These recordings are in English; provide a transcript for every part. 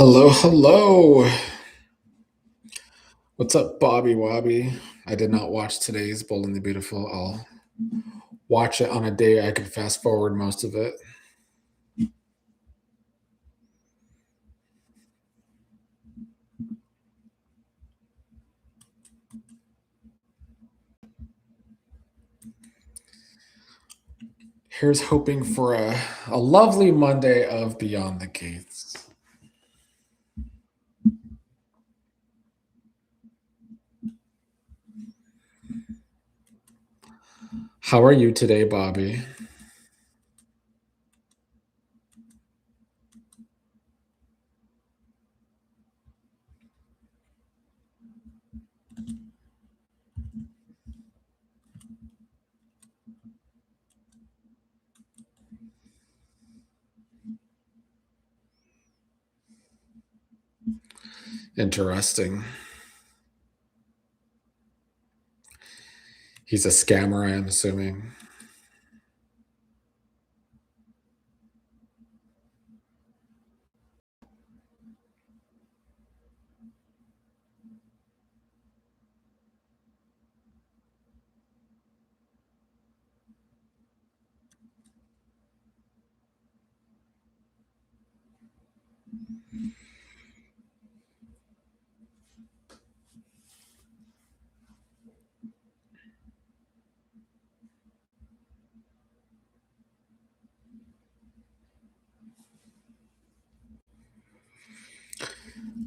Hello, hello. What's up, Bobby Wobby? I did not watch today's Bold and the Beautiful. I'll watch it on a day I can fast forward most of it. Here's hoping for a lovely Monday of Beyond the Gates. How are you today, Bobby? Interesting. He's a scammer, I am assuming.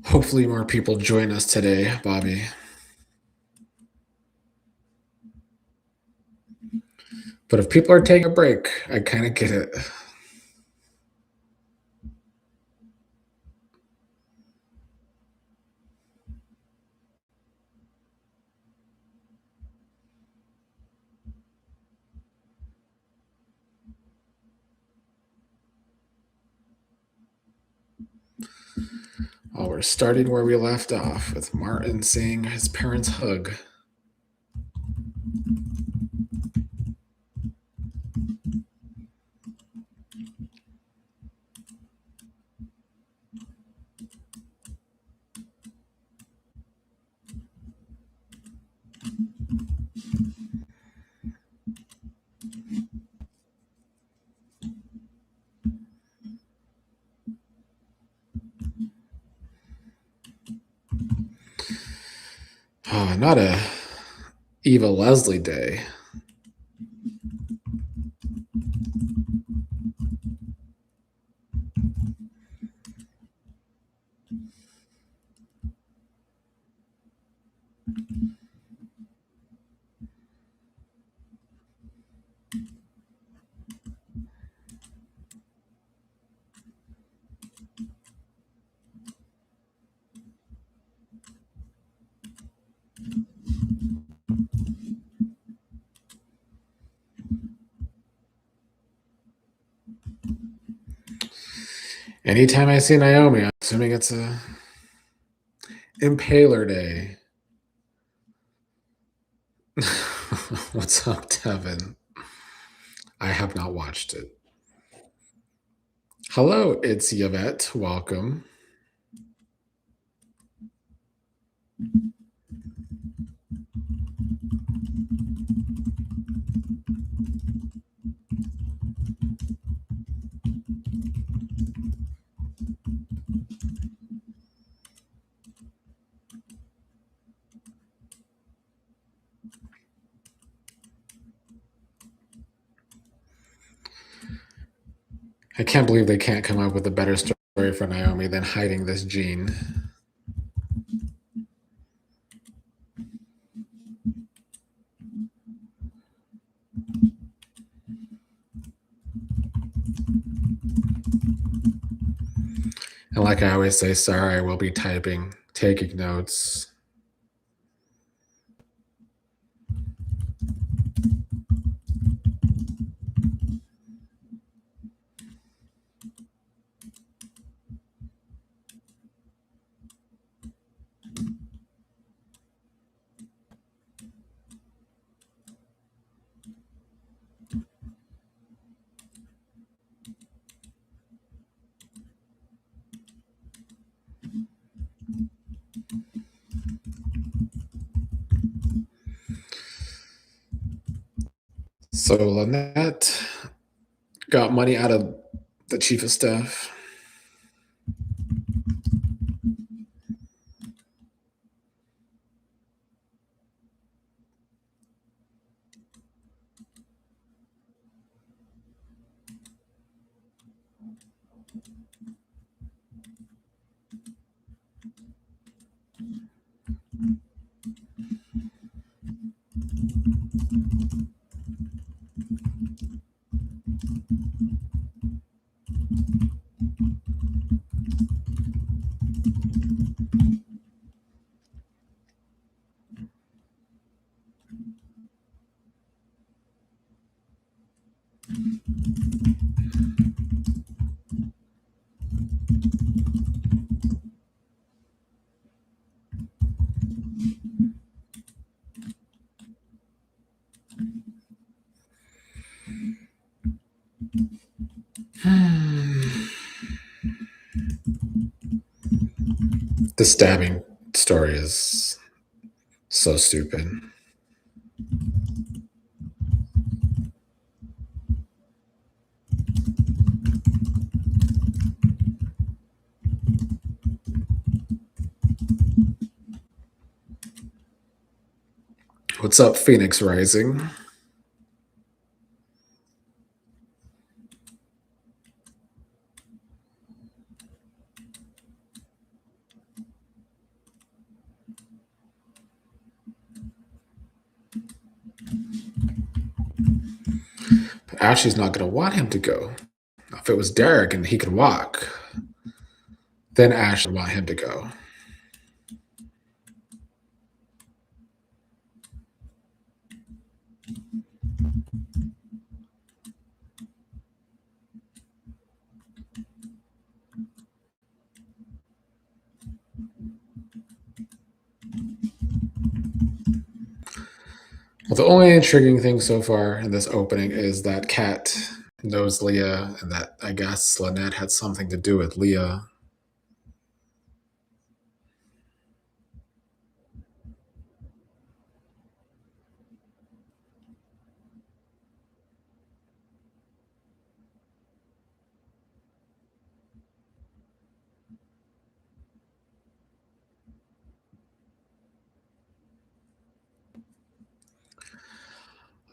Hopefully, more people join us today, Bobby. But if people are taking a break, I kind of get it. Oh, we're starting where we left off with Martin saying his parents hug. Oh, not a Eva Leslie day. Anytime I see Naomi, I'm assuming it's a Impaler Day. What's up, Devin? I have not watched it. Hello, it's Yvette. Welcome. I can't believe they can't come up with a better story for Naomi than hiding this gene. And like I always say, sorry, I will be typing, taking notes. So Lynette got money out of the chief of staff. The stabbing story is so stupid. What's up, Phoenix Rising? Ashley's not going to want him to go. If it was Derek and he could walk, then Ash would want him to go. Well, the only intriguing thing so far in this opening is that Kat knows Leah and that I guess Lynette had something to do with Leah.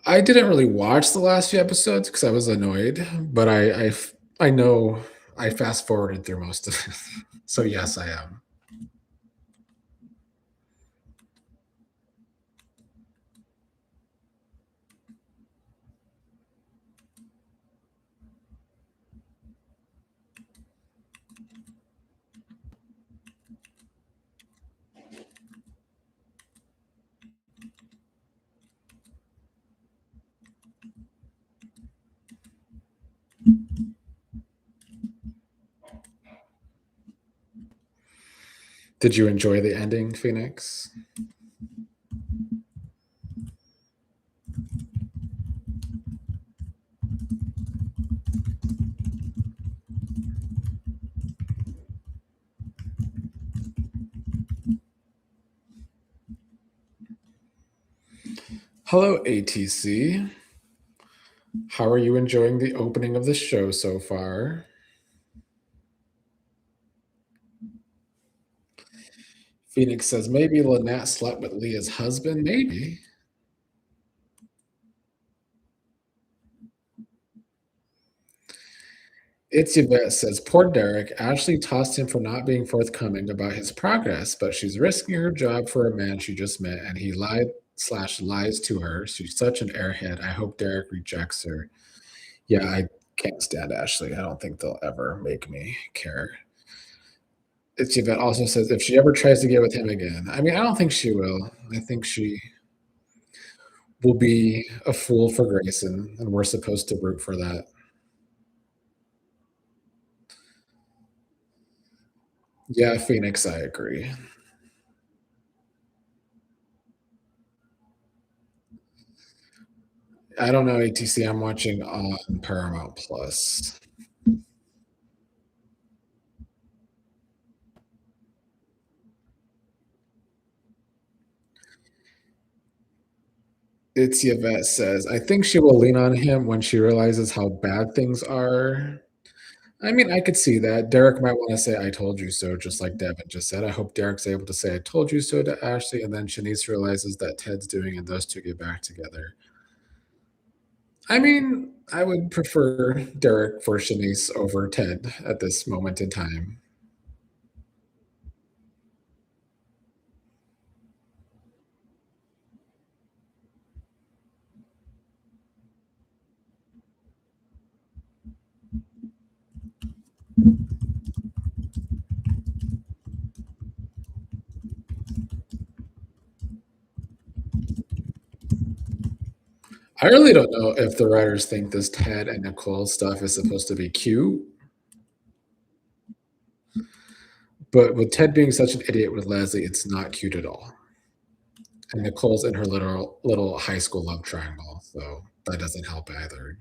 I didn't really watch the last few episodes because I was annoyed, but I know I fast forwarded through most of it. So yes, I am. Did you enjoy the ending, Phoenix? Hello, ATC. How are you enjoying the opening of the show so far? Phoenix says maybe Lynette slept with Leah's husband. Maybe. It's Yvette says, poor Derek. Ashley tossed him for not being forthcoming about his progress, but she's risking her job for a man she just met, and he lied/lies to her. She's such an airhead. I hope Derek rejects her. Yeah, I can't stand Ashley. I don't think they'll ever make me care. It's Yvette also says if she ever tries to get with him again, I mean, I don't think she will. I think she will be a fool for Grayson, and we're supposed to root for that. Yeah, Phoenix, I agree. I don't know, ATC. I'm watching on Paramount Plus. It's Yvette says, I think she will lean on him when she realizes how bad things are. I mean, I could see that. Derek might wanna say, "I told you so," just like Devin just said. I hope Derek's able to say, "I told you so" to Ashley, and then Shanice realizes that Ted's doing and those 2 get back together. I mean, I would prefer Derek for Shanice over Ted at this moment in time. I really don't know if the writers think this Ted and Nicole stuff is supposed to be cute, but with Ted being such an idiot with Leslie, it's not cute at all. And Nicole's in her little high school love triangle, so that doesn't help either.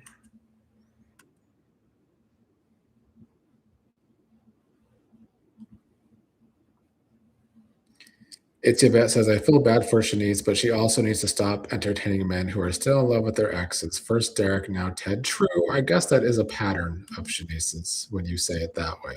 It's Yvette says, I feel bad for Shanice, but she also needs to stop entertaining men who are still in love with their exes. First Derek, now Ted. True. I guess that is a pattern of Shanice's when you say it that way.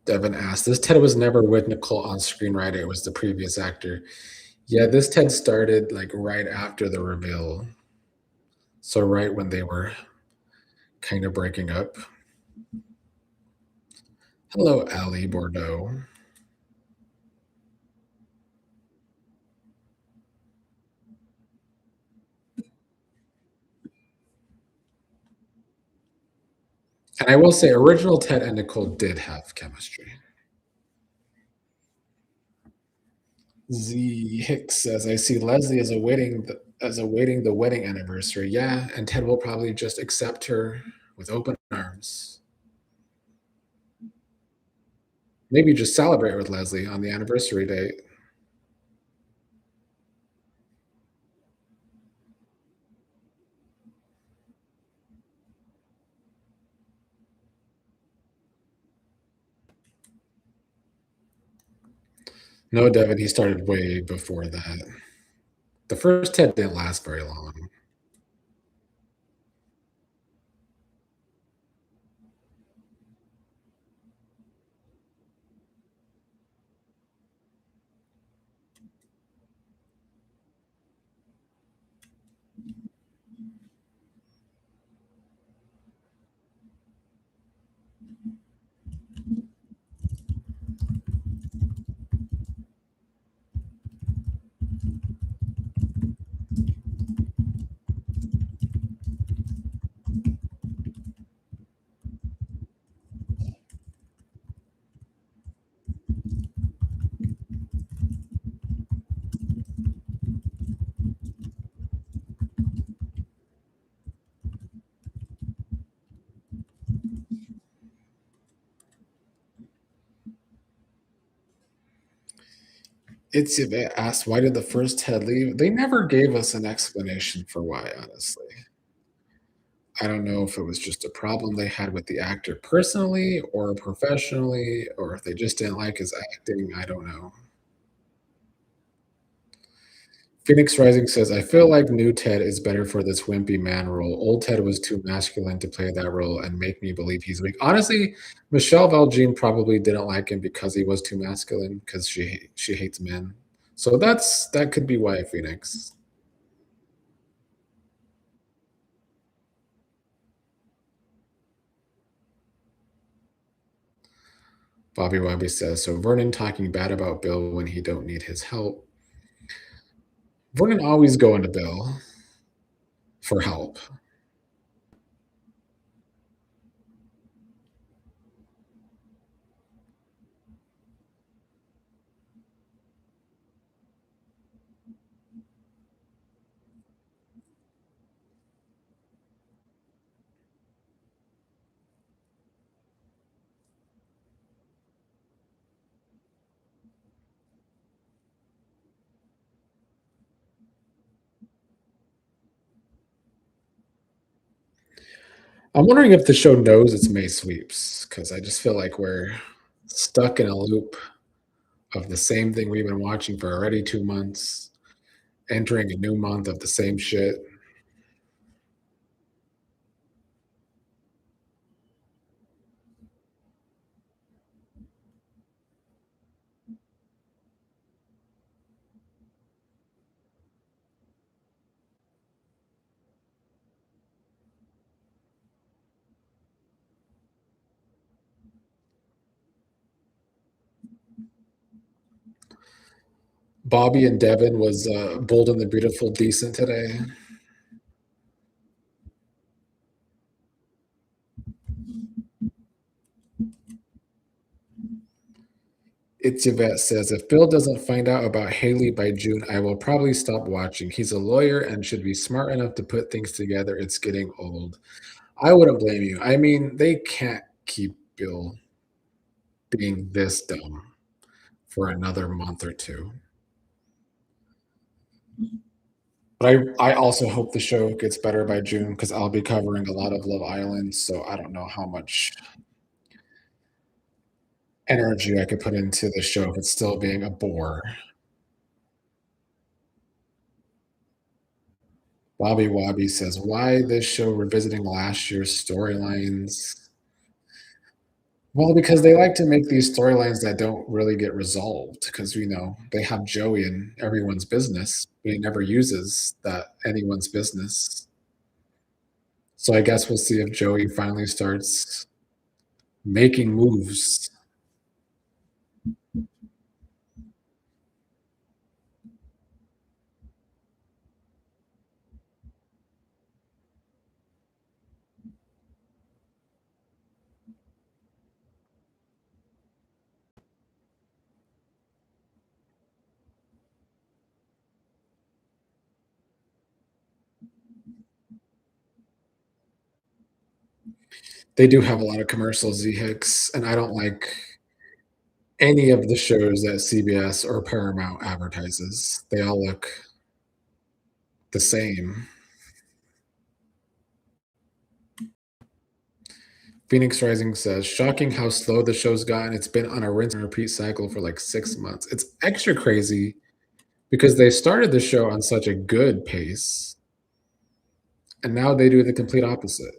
Devin asked, this Ted was never with Nicole on screen, right? It was the previous actor. Yeah, this Ted started like right after the reveal. So right when they were kind of breaking up. Hello, Ali Bordeaux. And I will say, original Ted and Nicole did have chemistry. Z Hicks says, "I see Leslie as awaiting the wedding anniversary." Yeah, and Ted will probably just accept her with open arms. Maybe just celebrate with Leslie on the anniversary date. No, Devin, he started way before that. The first Ted didn't last very long. Itzy asked, "Why did the first Ted leave?" They never gave us an explanation for why, honestly. I don't know if it was just a problem they had with the actor personally or professionally, or if they just didn't like his acting, I don't know. Phoenix Rising says, "I feel like new Ted is better for this wimpy man role. Old Ted was too masculine to play that role and make me believe he's weak." Honestly, Michelle Valjean probably didn't like him because he was too masculine because she hates men. So that could be why, Phoenix. Bobby Webby says, "So Vernon talking bad about Bill when he don't need his help." Vernon always going to Bill for help. I'm wondering if the show knows it's May sweeps because I just feel like we're stuck in a loop of the same thing we've been watching for already 2 months, entering a new month of the same shit. Bobby and Devin was, Bold and the Beautiful decent today? It's Yvette says, "If Bill doesn't find out about Haley by June, I will probably stop watching. He's a lawyer and should be smart enough to put things together. It's getting old." I wouldn't blame you. I mean, they can't keep Bill being this dumb for another month or 2. But I also hope the show gets better by June because 'cause I'll be covering a lot of Love Island, so I don't know how much energy I could put into the show if it's still being a bore. Bobby Wobby says, "Why this show revisiting last year's storylines?" Well, because they like to make these storylines that don't really get resolved because, they have Joey in everyone's business, but he never uses that anyone's business. So I guess we'll see if Joey finally starts making moves. They do have a lot of commercials, Z Hicks, and I don't like any of the shows that CBS or Paramount advertises. They all look the same. Phoenix Rising says, "Shocking how slow the show's gotten. It's been on a rinse and repeat cycle for like 6 months." It's extra crazy because they started the show on such a good pace, and now they do the complete opposite.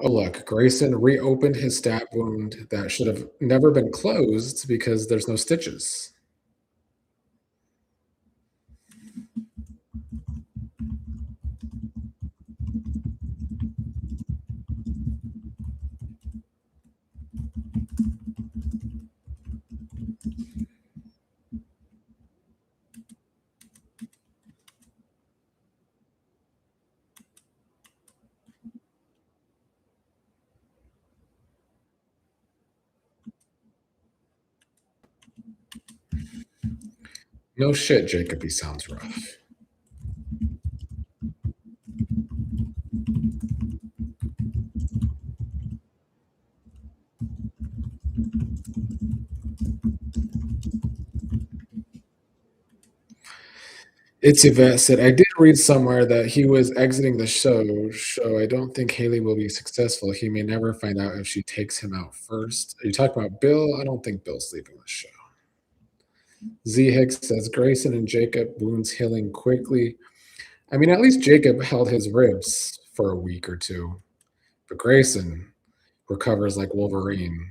Oh, look, Grayson reopened his stab wound that should have never been closed because there's no stitches. No shit, Jacob, he sounds rough. It's Yvette said, "I did read somewhere that he was exiting the show. I don't think Haley will be successful. He may never find out if she takes him out first." Are you talking about Bill? I don't think Bill's leaving the show. Z Hicks says, "Grayson and Jacob wounds healing quickly." I mean, at least Jacob held his ribs for a week or 2, but Grayson recovers like Wolverine.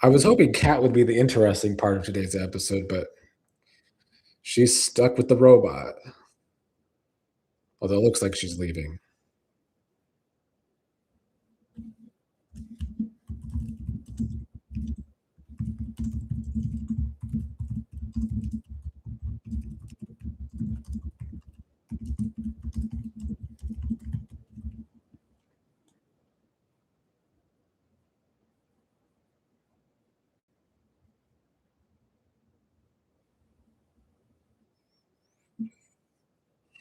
I was hoping Kat would be the interesting part of today's episode, but she's stuck with the robot, although it looks like she's leaving.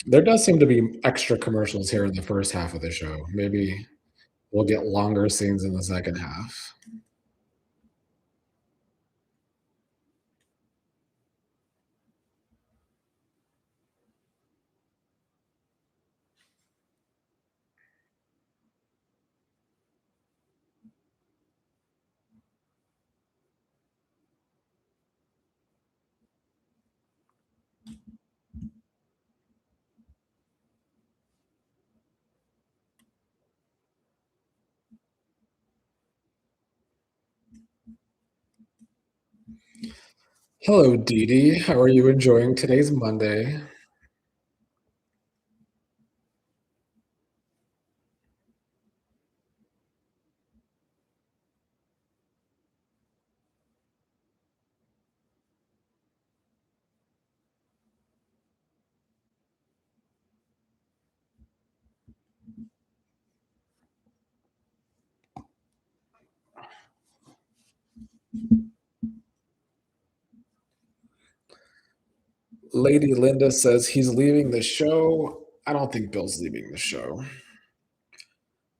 There does seem to be extra commercials here in the first half of the show. Maybe we'll get longer scenes in the second half. Hello, Dee Dee. How are you enjoying today's Monday? Lady Linda says he's leaving the show. I don't think Bill's leaving the show.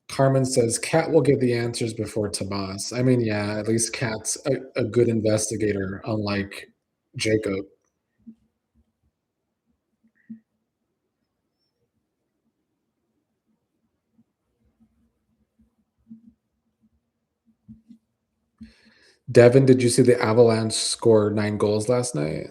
Carmen says Kat will get the answers before Tomas. I mean, yeah, at least Kat's a good investigator, unlike Jacob. Devin, did you see the Avalanche score 9 goals last night?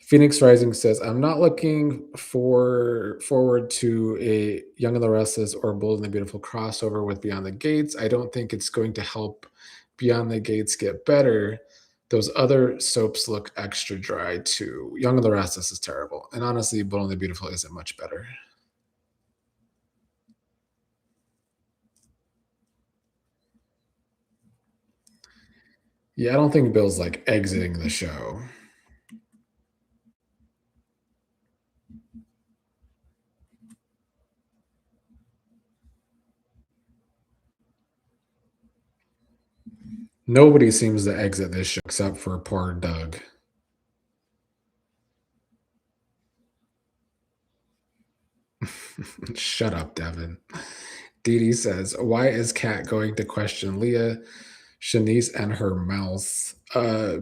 Phoenix Rising says, I'm not looking forward to a Young and the Restless or Bold and the Beautiful crossover with Beyond the Gates. I don't think it's going to help Beyond the Gates get better. Those other soaps look extra dry too. Young and the Restless is terrible. And honestly, Bold and the Beautiful isn't much better. Yeah, I don't think Bill's like exiting the show. Nobody seems to exit this show except for poor Doug. Shut up, Devin. Dee Dee says, why is Kat going to question Leah, Shanice, and her mouth?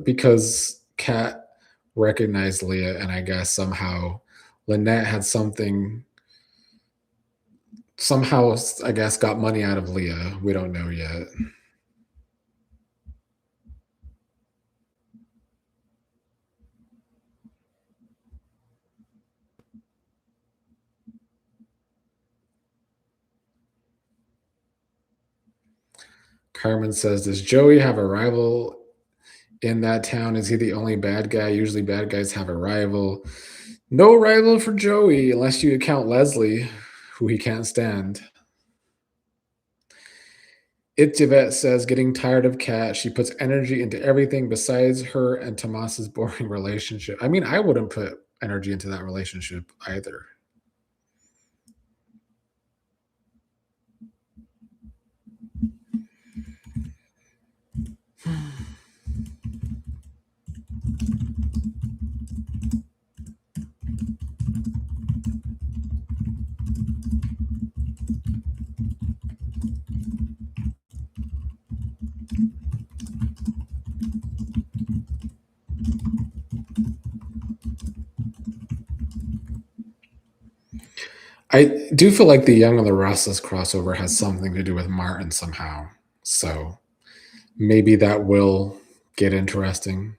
Because Kat recognized Leah, and I guess somehow Lynette had somehow, I guess, got money out of Leah. We don't know yet. Carmen says, does Joey have a rival in that town? Is he the only bad guy? Usually bad guys have a rival. No rival for Joey, unless you count Leslie, who he can't stand. Yvette says, getting tired of Kat. She puts energy into everything besides her and Tomas's boring relationship. I mean, I wouldn't put energy into that relationship either. I do feel like the Young and the Restless crossover has something to do with Martin somehow. So maybe that will get interesting.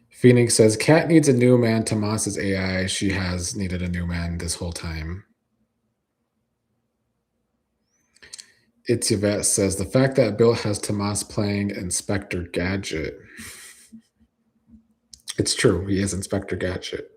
Phoenix says, Kat needs a new man. Tomas's AI. She has needed a new man this whole time. Yvette says, the fact that Bill has Tomas playing Inspector Gadget. It's true. He is Inspector Gadget.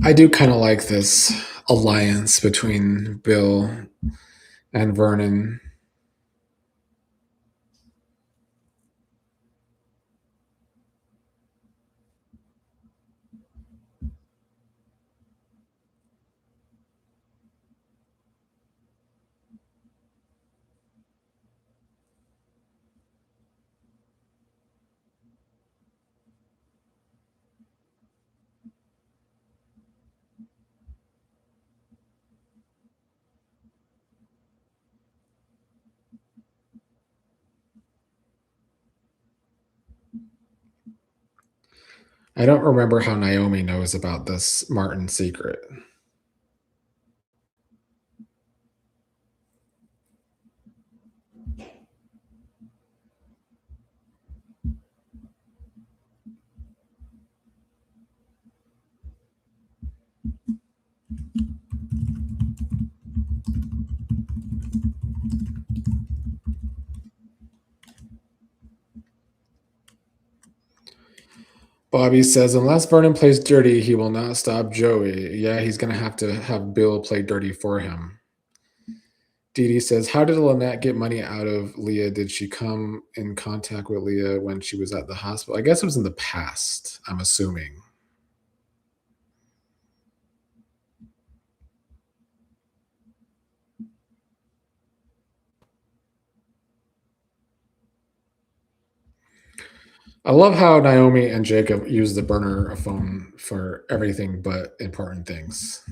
I do kind of like this alliance between Bill and Vernon. I don't remember how Naomi knows about this Martin secret. Bobby says, unless Vernon plays dirty, he will not stop Joey. Yeah, he's going to have Bill play dirty for him. Dee Dee says, how did Lynette get money out of Leah? Did she come in contact with Leah when she was at the hospital? I guess it was in the past, I'm assuming. I love how Naomi and Jacob use the burner phone for everything but important things.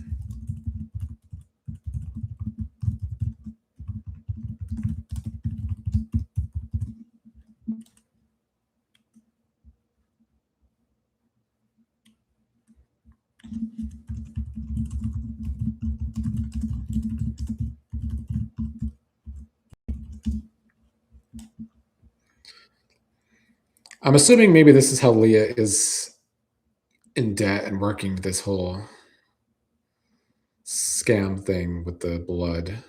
I'm assuming maybe this is how Leah is in debt and working this whole scam thing with the blood.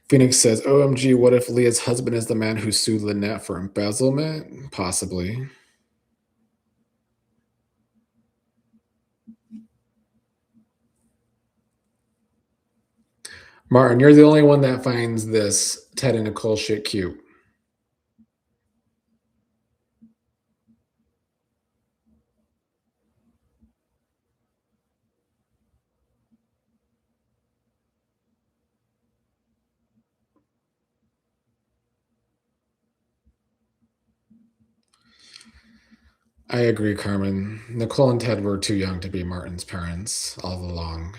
Phoenix says, OMG, what if Leah's husband is the man who sued Lynette for embezzlement? Possibly. Martin, you're the only one that finds this Ted and Nicole shit cute. I agree, Carmen. Nicole and Ted were too young to be Martin's parents all along.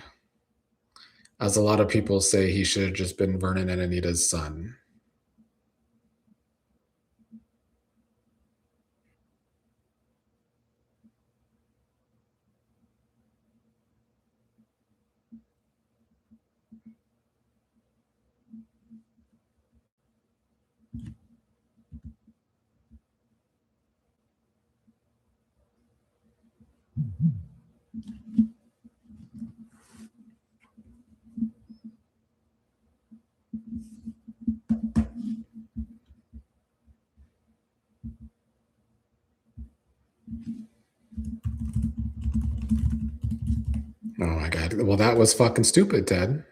As a lot of people say, he should have just been Vernon and Anita's son. my god. Well, that was fucking stupid, Ted.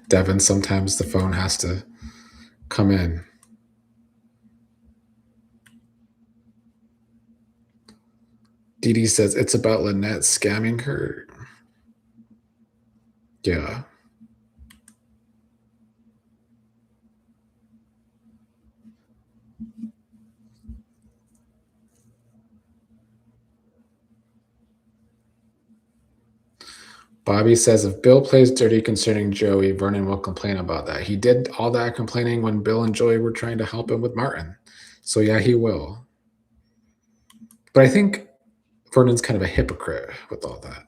Devin, sometimes the phone has to come in. Dee Dee says it's about Lynette scamming her. Yeah. Bobby says if Bill plays dirty concerning Joey, Vernon will complain about that. He did all that complaining when Bill and Joey were trying to help him with Martin. So yeah, he will. But I think Vernon's kind of a hypocrite with all that.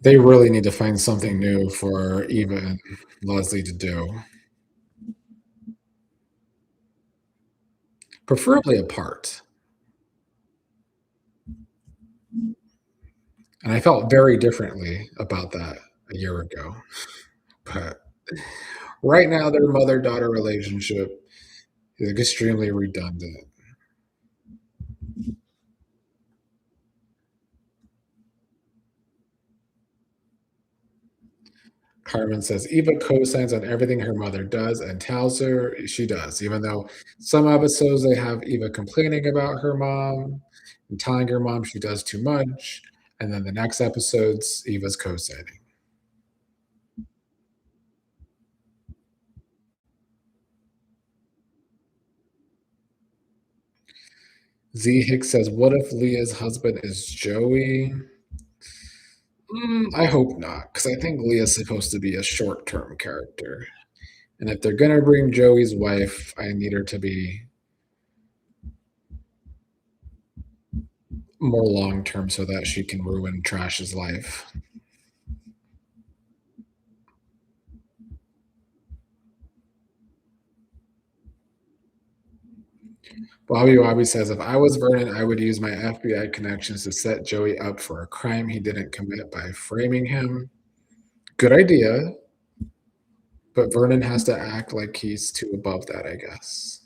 They really need to find something new for Eva and Leslie to do. Preferably apart. And I felt very differently about that a year ago. But right now, their mother daughter relationship is extremely redundant. Carmen says Eva co-signs on everything her mother does and tells her she does, even though some episodes they have Eva complaining about her mom and telling her mom she does too much. And then the next episodes, Eva's co-signing. Z Hicks says, "What if Leah's husband is Joey?" I hope not, because I think Leah's supposed to be a short-term character. And if they're gonna bring Joey's wife, I need her to be more long-term so that she can ruin Trash's life. Bobby Wobby says, if I was Vernon, I would use my FBI connections to set Joey up for a crime he didn't commit by framing him. Good idea. But Vernon has to act like he's too above that, I guess.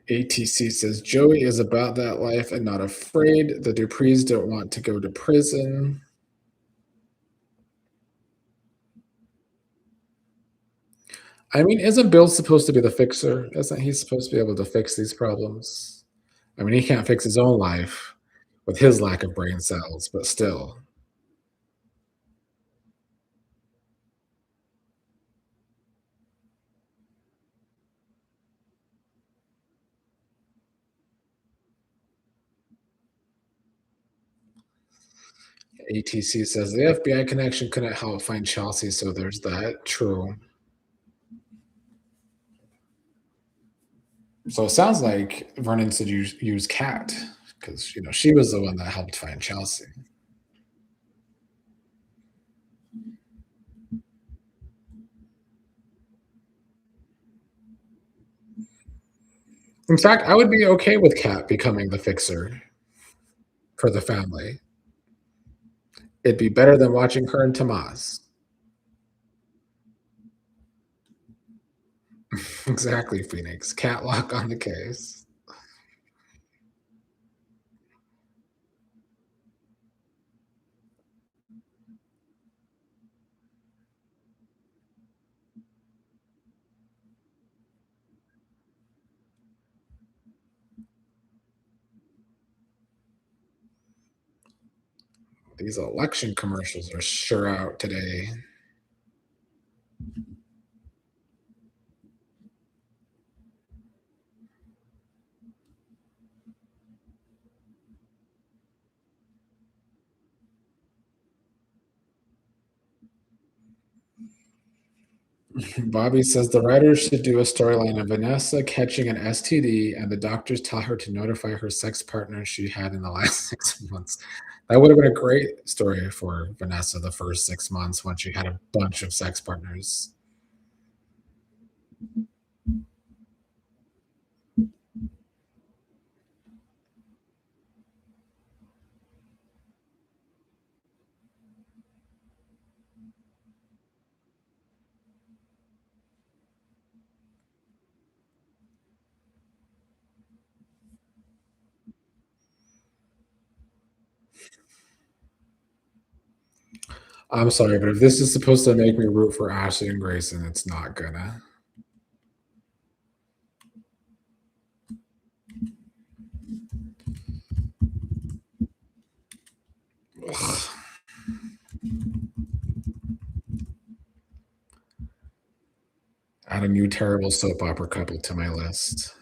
ATC says Joey is about that life and not afraid. The Duprees don't want to go to prison. I mean, isn't Bill supposed to be the fixer? Isn't he supposed to be able to fix these problems? I mean, he can't fix his own life with his lack of brain cells, but still. ATC says the FBI connection couldn't help find Chelsea, so there's that. True. So it sounds like Vernon should use Kat because she was the one that helped find Chelsea. In fact, I would be okay with Kat becoming the fixer for the family. It'd be better than watching her and Tomas. Exactly, Phoenix. Catlock on the case. These election commercials are sure out today. Bobby says the writers should do a storyline of Vanessa catching an STD and the doctors tell her to notify her sex partner she had in the last 6 months. That would have been a great story for Vanessa the first 6 months when she had a bunch of sex partners. I'm sorry, but if this is supposed to make me root for Ashley and Grayson, it's not gonna. Ugh. Add a new terrible soap opera couple to my list.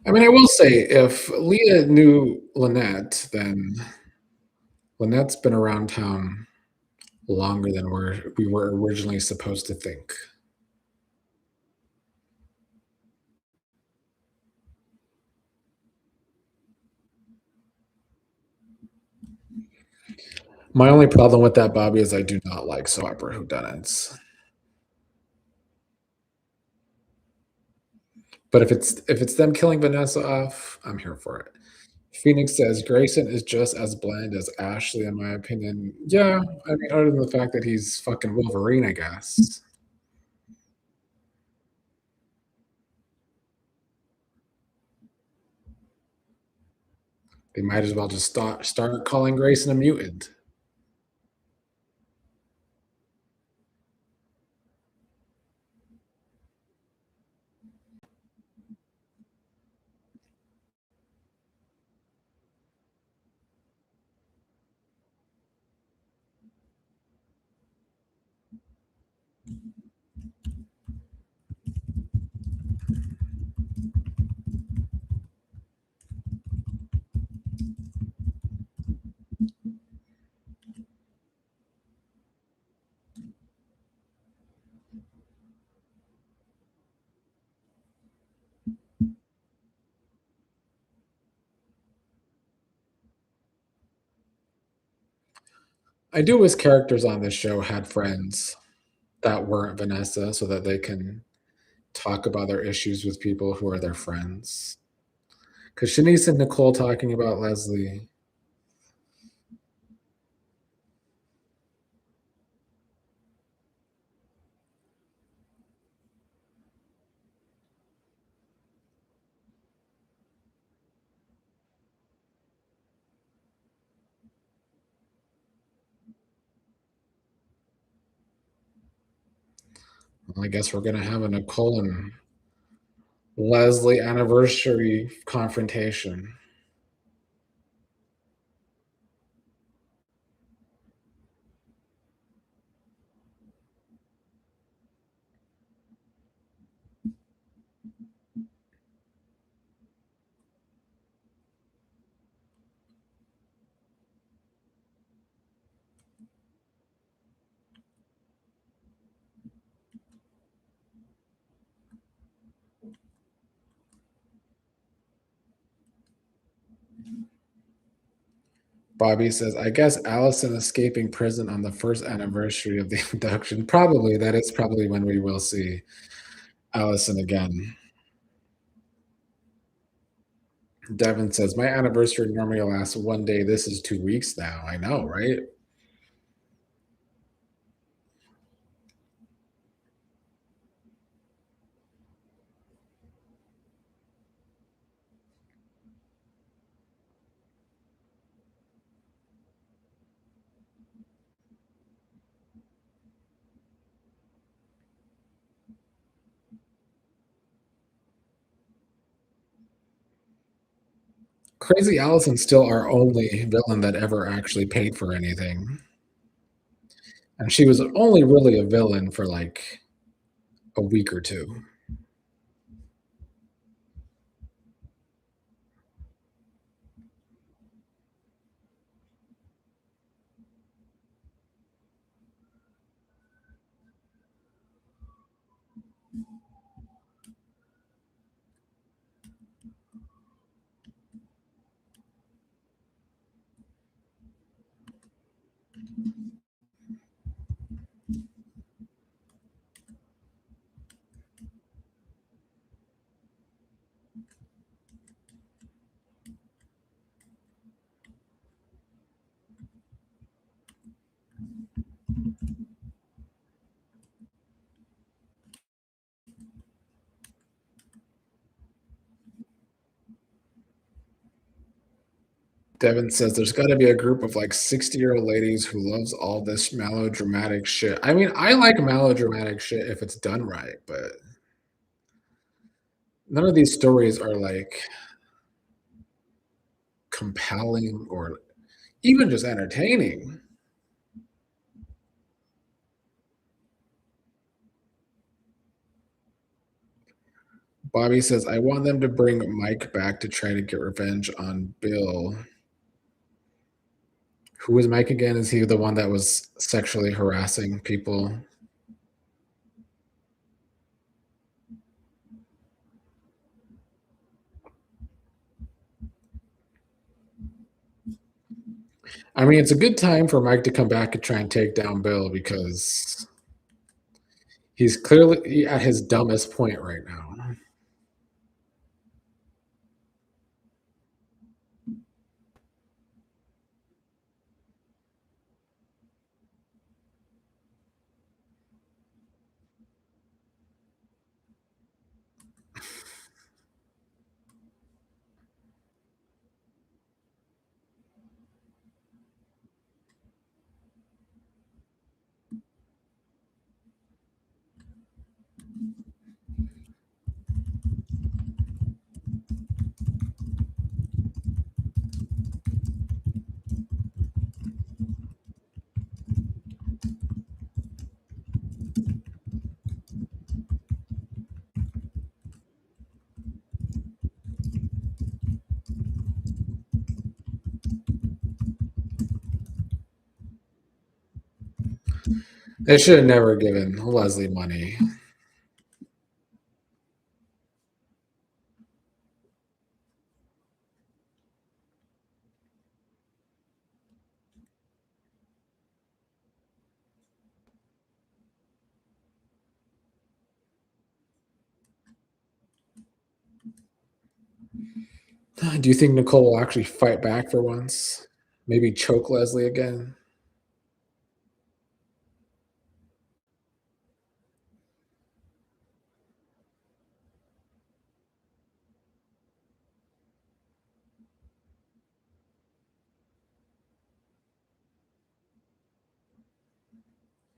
I mean, I will say, if Leah knew Lynette, then Lynette's been around town longer than we were originally supposed to think. My only problem with that, Bobby, is I do not like soap opera whodunits. But if it's them killing Vanessa off, I'm here for it. Phoenix says Grayson is just as bland as Ashley, in my opinion. Yeah, I mean, other than the fact that he's fucking Wolverine, I guess. They might as well just start calling Grayson a mutant. I do wish characters on this show had friends that weren't Vanessa so that they can talk about their issues with people who are their friends. Because Shanice and Nicole talking about Leslie. Well, I guess we're gonna have a Nicole and Leslie anniversary confrontation. Bobby says, I guess Allison escaping prison on the first anniversary of the abduction. Probably. That is probably when we will see Allison again. Devin says, my anniversary normally lasts 1 day. This is 2 weeks now. I know, right? Crazy Allison's still our only villain that ever actually paid for anything. And she was only really a villain for like a week or two. Devin says there's got to be a group of like 60-year-old ladies who loves all this melodramatic shit. I mean, I like melodramatic shit if it's done right, but none of these stories are like compelling or even just entertaining. Bobby says, I want them to bring Mike back to try to get revenge on Bill. Who is Mike again? Is he the one that was sexually harassing people? I mean, it's a good time for Mike to come back and try and take down Bill because he's clearly at his dumbest point right now. They should have never given Leslie money. Do you think Nicole will actually fight back for once? Maybe choke Leslie again?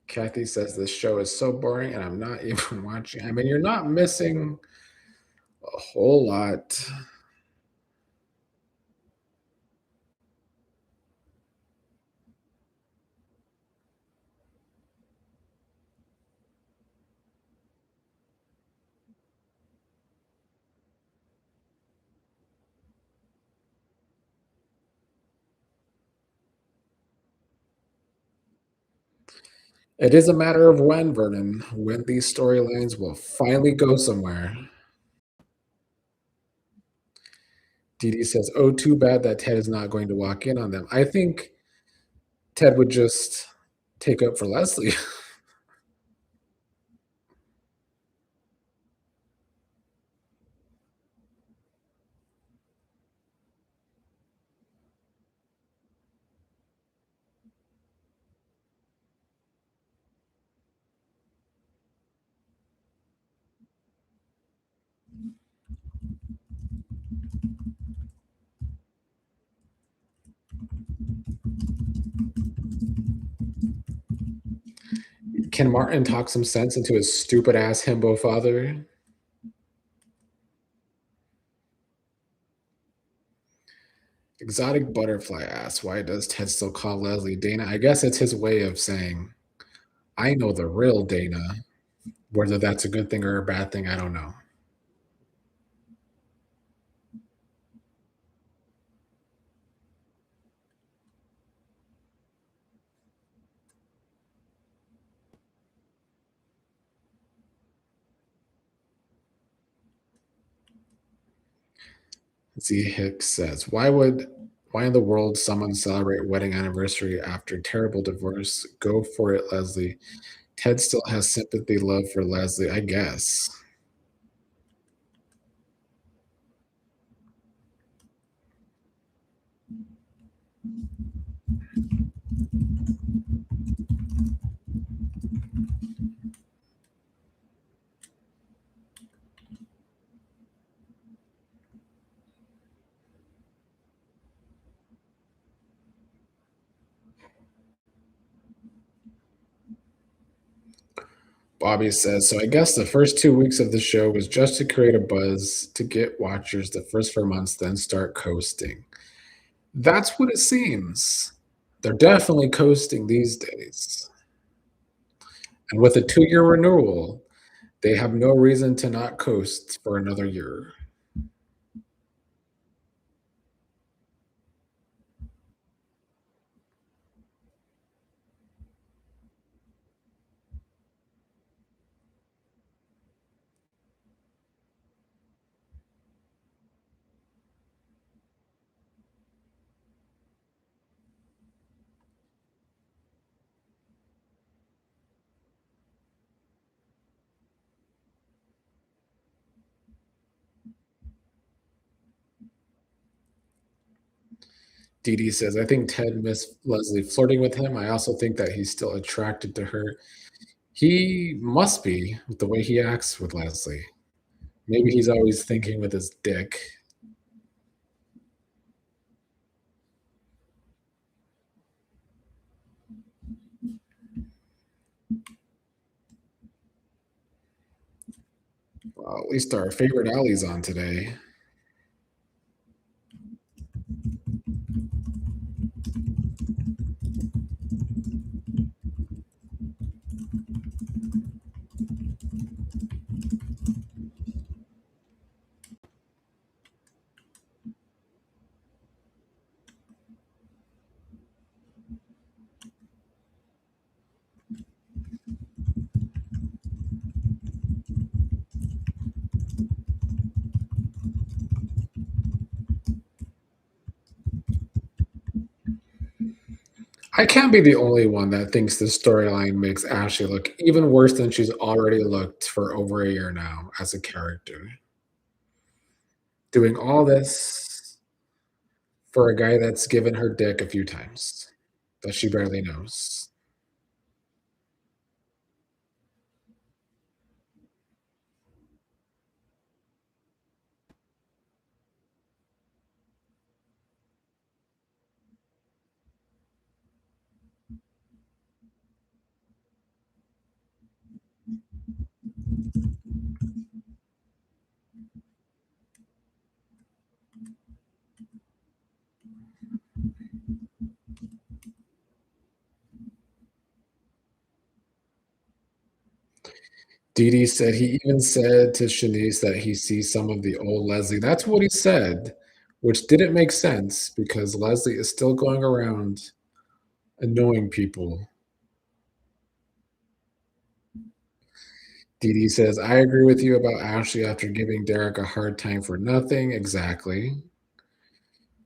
Kathy says this show is so boring and I'm not even watching. I mean, you're not missing a whole lot. It is a matter of when, Vernon, when these storylines will finally go somewhere. Dee Dee says, "Oh, too bad that Ted is not going to walk in on them." I think Ted would just take up for Leslie. Can Martin talk some sense into his stupid ass himbo father? Exotic Butterfly asks, "Why does Ted still call Leslie Dana?" I guess it's his way of saying, "I know the real Dana." Whether that's a good thing or a bad thing, I don't know. Z Hicks says, why in the world someone celebrate wedding anniversary after terrible divorce? Go for it, Leslie. Ted still has sympathy, love for Leslie, I guess. Bobby says, so I guess the first 2 weeks of the show was just to create a buzz to get watchers the first 4 months, then start coasting. That's what it seems. They're definitely coasting these days. And with a 2-year renewal, they have no reason to not coast for another year. Dee Dee says, I think Ted missed Leslie flirting with him. I also think that he's still attracted to her. He must be with the way he acts with Leslie. Maybe he's always thinking with his dick. Well, at least our favorite Allie's on today. I can't be the only one that thinks this storyline makes Ashley look even worse than she's already looked for over a year now as a character. Doing all this for a guy that's given her dick a few times that she barely knows. Dee said he even said to Shanice that he sees some of the old Leslie. That's what he said, which didn't make sense because Leslie is still going around annoying people. Dee says, I agree with you about Ashley after giving Derek a hard time for nothing. Exactly.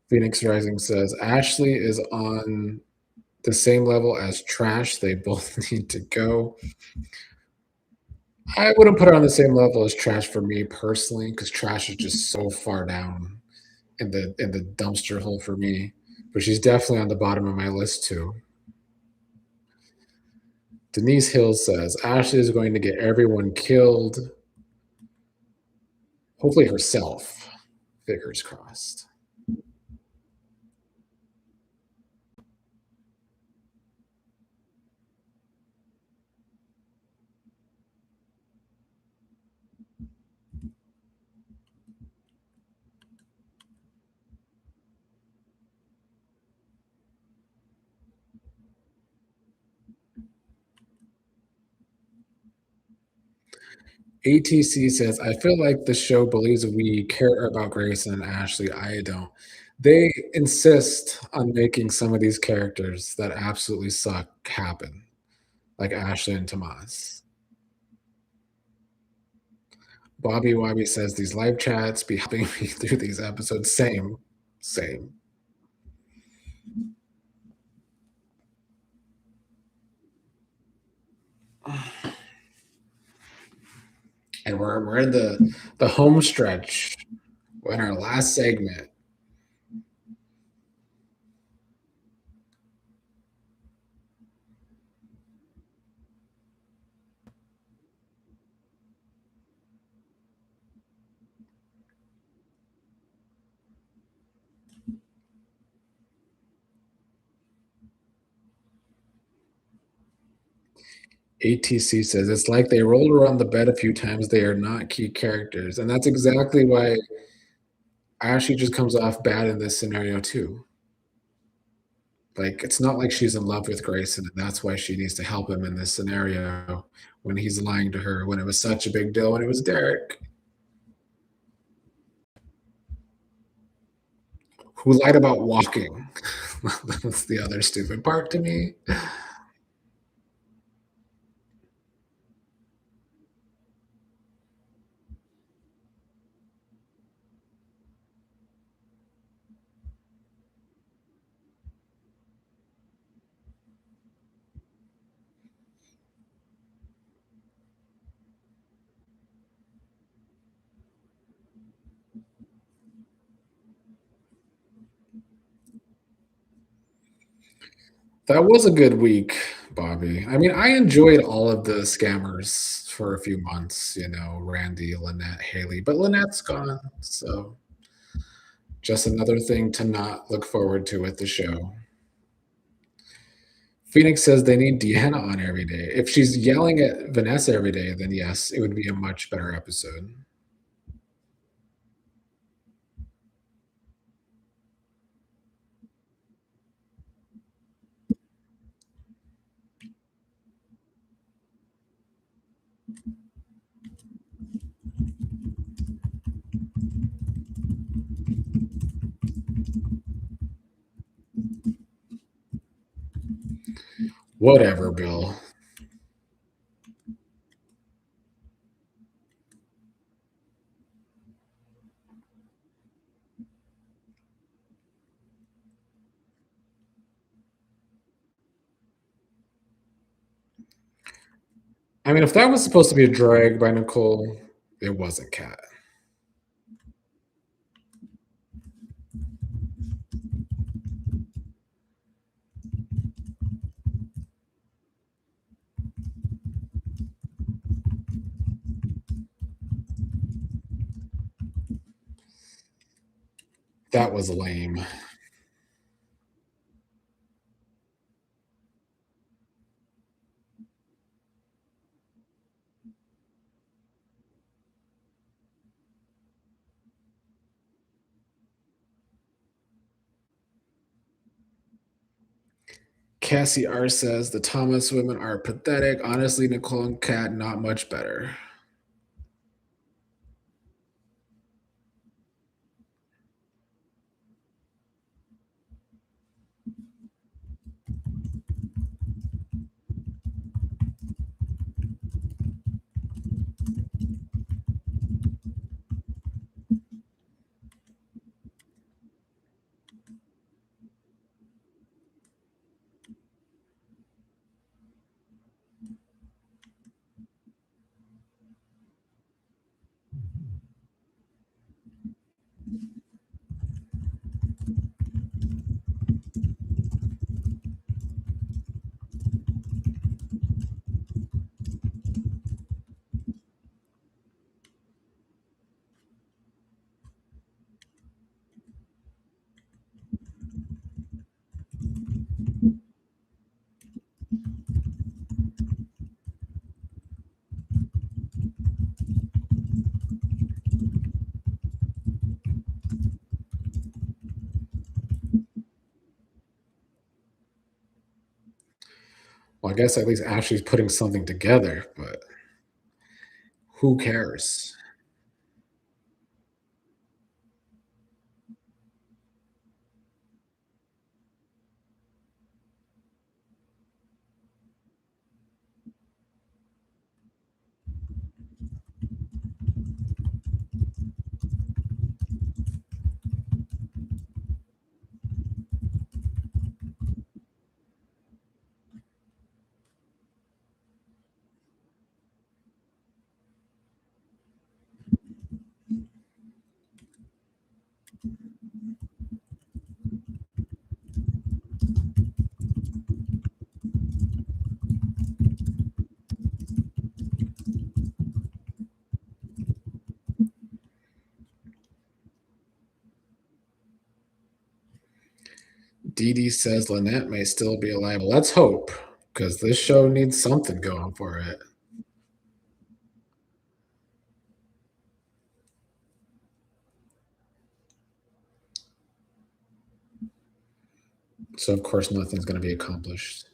Phoenix Rising says, Ashley is on the same level as Trash. They both need to go. I wouldn't put her on the same level as Trash for me personally, because Trash is just so far down in the dumpster hole for me. But she's definitely on the bottom of my list too. Denise Hill says Ashley is going to get everyone killed. Hopefully herself. Fingers crossed. ATC says, I feel like the show believes we care about Grayson and Ashley. I don't. They insist on making some of these characters that absolutely suck happen, like Ashley and Tomas. Bobby Wobby says these live chats be helping me through these episodes. Same, same. And we're in the home stretch. We're in our last segment. ATC says it's like they rolled around the bed a few times. They are not key characters, and that's exactly why Ashley just comes off bad in this scenario too. Like it's not like she's in love with Grayson, and that's why she needs to help him in this scenario when he's lying to her when it was such a big deal when it was Derek. Who lied about walking. That's the other stupid part to me. That was a good week, Bobby. I mean, I enjoyed all of the scammers for a few months, Randy, Lynette, Haley, but Lynette's gone. So just another thing to not look forward to with the show. Phoenix says they need Deanna on every day. If she's yelling at Vanessa every day, then yes, it would be a much better episode. Whatever, Bill. I mean, if that was supposed to be a drag by Nicole, it wasn't Kat. That was lame. Cassie R says the Thomas women are pathetic. Honestly, Nicole and Kat not much better. Well, I guess at least Ashley's putting something together, but who cares? Dee Dee says Lynette may still be alive. Let's hope, because this show needs something going for it. So, of course, nothing's going to be accomplished.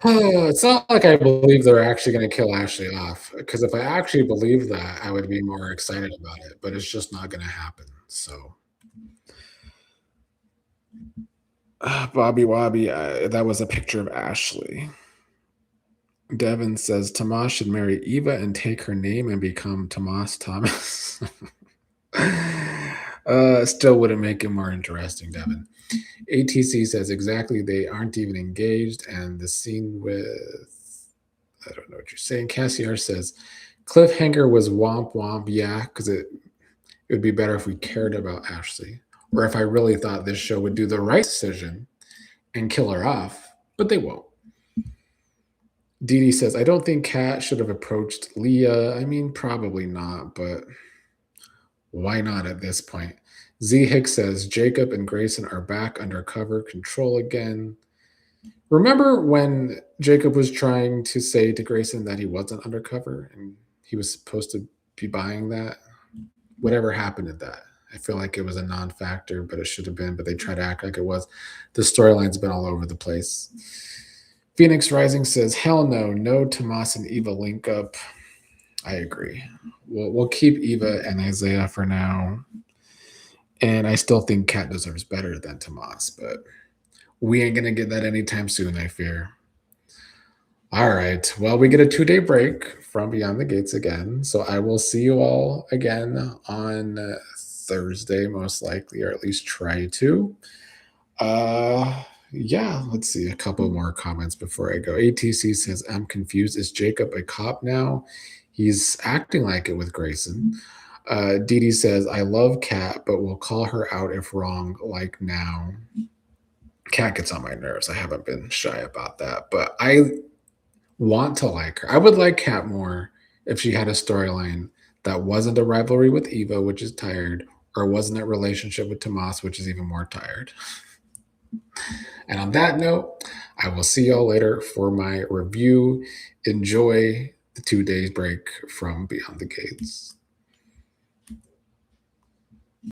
It's not like I believe they're actually going to kill Ashley off. Because if I actually believe that, I would be more excited about it. But it's just not going to happen. So, Bobby Wobby, that was a picture of Ashley. Devin says Tomas should marry Eva and take her name and become Tomas Thomas. Still wouldn't make it more interesting, Devin. ATC says exactly they aren't even engaged, and the scene with I don't know what you're saying. Cassiar says cliffhanger was womp womp, yeah, because it would be better if we cared about Ashley, or if I really thought this show would do the right decision and kill her off, but they won't. Dee Dee says, I don't think Kat should have approached Leah. I mean, probably not, but why not at this point? Z Hicks says Jacob and Grayson are back under cover control again. Remember when Jacob was trying to say to Grayson that he wasn't undercover and he was supposed to be buying that? Whatever happened to that? I feel like it was a non factor, but it should have been, but they tried to act like it was. The storyline's been all over the place. Phoenix Rising says, hell no, no Tomas and Eva link up. I agree. We'll keep Eva and Isaiah for now. And I still think Kat deserves better than Tomas, but we ain't going to get that anytime soon, I fear. All right. Well, we get a 2-day break from Beyond the Gates again. So I will see you all again on Thursday, most likely, or at least try to. Yeah, let's see a couple more comments before I go. ATC says, I'm confused. Is Jacob a cop now? He's acting like it with Grayson. Dee Dee says, I love Kat, but we'll call her out if wrong, like now. Cat gets on my nerves. I haven't been shy about that, but I want to like her. I would like Cat more if she had a storyline that wasn't a rivalry with Eva, which is tired, or wasn't a relationship with Tomas, which is even more tired. And on that note, I will see y'all later for my review. Enjoy the 2 days break from Beyond the Gates.